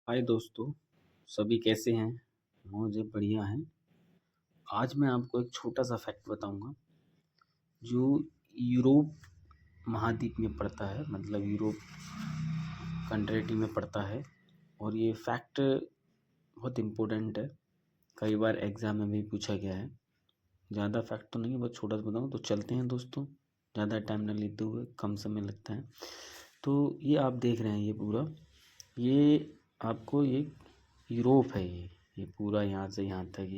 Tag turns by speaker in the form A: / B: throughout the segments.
A: हाय दोस्तों, सभी कैसे हैं? मुझे बढ़िया हैं। आज मैं आपको एक छोटा सा फैक्ट बताऊंगा जो यूरोप महाद्वीप में पड़ता है, मतलब यूरोप कंट्री में पड़ता है। और ये फैक्ट बहुत इम्पोर्टेंट है, कई बार एग्ज़ाम में भी पूछा गया है। ज़्यादा फैक्ट तो नहीं है, बस छोटा सा बताऊँ तो चलते हैं दोस्तों, ज़्यादा टाइम न लेते हुए, कम समय लगता है। तो ये आप देख रहे हैं, ये पूरा ये आपको ये यूरोप है। ये पूरा यहाँ से यहाँ तक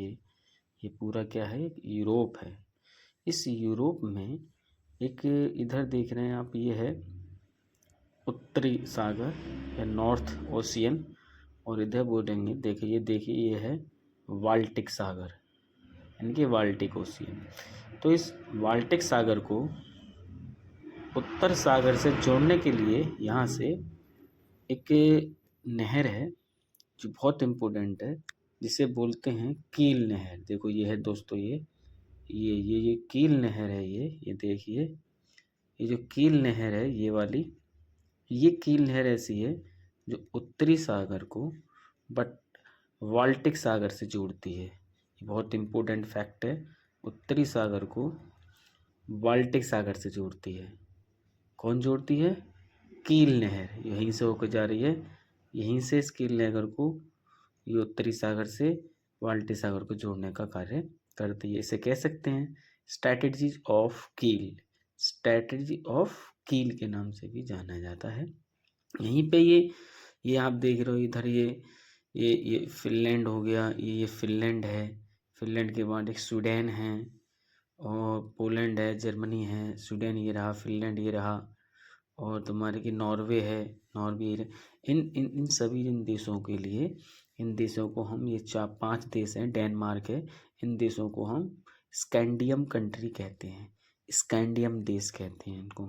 A: ये पूरा क्या है, एक यूरोप है। इस यूरोप में एक इधर देख रहे हैं आप, ये है उत्तरी सागर या नॉर्थ ओशियन। और इधर बोलेंगे, देखिए ये है बाल्टिक सागर, यानी कि बाल्टिक ओशियन। तो इस बाल्टिक सागर को उत्तर सागर से जोड़ने के लिए यहाँ से एक नहर है जो बहुत इम्पोर्टेंट है, जिसे बोलते हैं कील नहर। देखो ये है दोस्तों, ये कील नहर है। ये देखिए, ये जो कील नहर है, ये वाली ये कील नहर ऐसी है जो उत्तरी सागर को बट बाल्टिक सागर से जोड़ती है। ये बहुत इम्पोर्टेंट फैक्ट है, उत्तरी सागर को बाल्टिक सागर से जोड़ती है। कौन जोड़ती है? कील नहर यहीं से होकर जा रही है, यहीं से इस कील नहर को ये उत्तरी सागर से बाल्टिक सागर को जोड़ने का कार्य करती है। इसे कह सकते हैं स्ट्रैटेजी ऑफ कील, स्ट्रैटेजी ऑफ कील के नाम से भी जाना जाता है। यहीं पे ये आप देख रहे हो, इधर ये फिनलैंड हो गया, ये फिनलैंड है। फिनलैंड के बाद एक स्वीडन है, और पोलैंड है, जर्मनी है, स्वीडन ये रहा, फिनलैंड ये रहा, और तुम्हारे की नॉर्वे है, नॉर्वे ये रहा। इन सभी इन देशों के लिए, इन देशों को हम, ये 4-5 देश हैं, डेनमार्क है, इन देशों को हम स्कैंडियम कंट्री कहते हैं, स्कैंडियम देश कहते हैं इनको।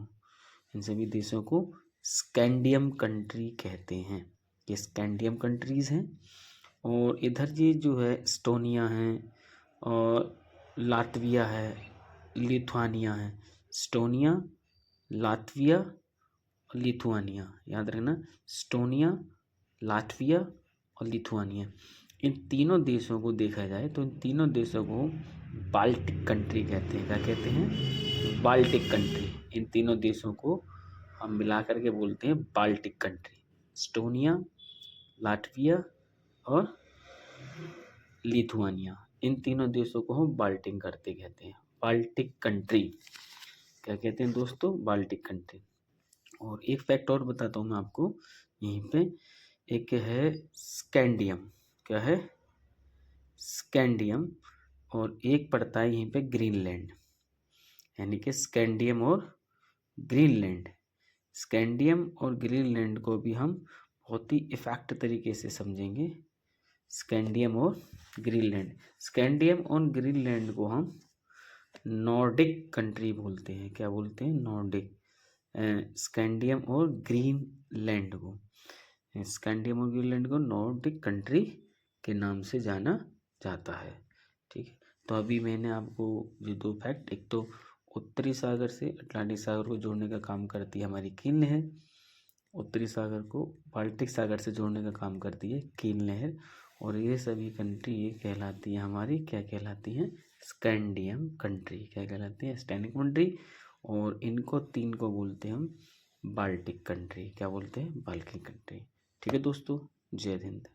A: इन सभी देशों को स्कैंडियम कंट्री कहते हैं, ये स्कैंडियम कंट्रीज़ हैं। और इधर ये जो है एस्टोनिया है, और लातविया है, लिथुआनिया है। एस्टोनिया, लातविया और लिथुआनिया, याद रखना, एस्टोनिया, लातविया और लिथुआनिया। इन तीनों देशों को देखा जाए तो इन तीनों देशों को बाल्टिक कंट्री कहते हैं। क्या कहते हैं? Baltic country. इन तीनों देशों को हम मिला करके बोलते हैं बाल्टिक कंट्री। एस्टोनिया, लातविया और लिथुआनिया, इन तीनों देशों को हम बाल्टिक करते कहते हैं, बाल्टिक कंट्री। क्या कहते हैं दोस्तों? Baltic country. और एक फैक्ट और बताता हूँ मैं आपको यहीं पे, एक है स्कैंडियम। क्या है? स्कैंडियम। और एक पड़ता है यहीं पे ग्रीनलैंड, यानी कि स्कैंडियम और ग्रीनलैंड। स्कैंडियम और ग्रीनलैंड को भी हम बहुत ही इफेक्ट तरीके से समझेंगे। स्कैंडियम और ग्रीनलैंड, स्कैंडियम और ग्रीनलैंड को हम नॉर्डिक कंट्री बोलते हैं। क्या बोलते हैं? नॉर्डिक। स्कैंडियम और ग्रीनलैंड को, स्कैंडियम और ग्रीनलैंड को नॉर्डिक कंट्री के नाम से जाना जाता है। ठीक है, तो अभी मैंने आपको जो दो फैक्ट, एक तो उत्तरी सागर से अटलांटिक सागर को जोड़ने का काम करती है हमारी कील नहर, उत्तरी सागर को बाल्टिक सागर से जोड़ने का काम करती है कील नहर। और ये सभी कंट्री ये कहलाती है हमारी, क्या कहलाती हैं? Scandium country. क्या कहलाती है? Scandium country. और इनको तीन को बोलते हैं हम बाल्टिक कंट्री। क्या बोलते हैं? Baltic country. ठीक है दोस्तों, जय हिंद।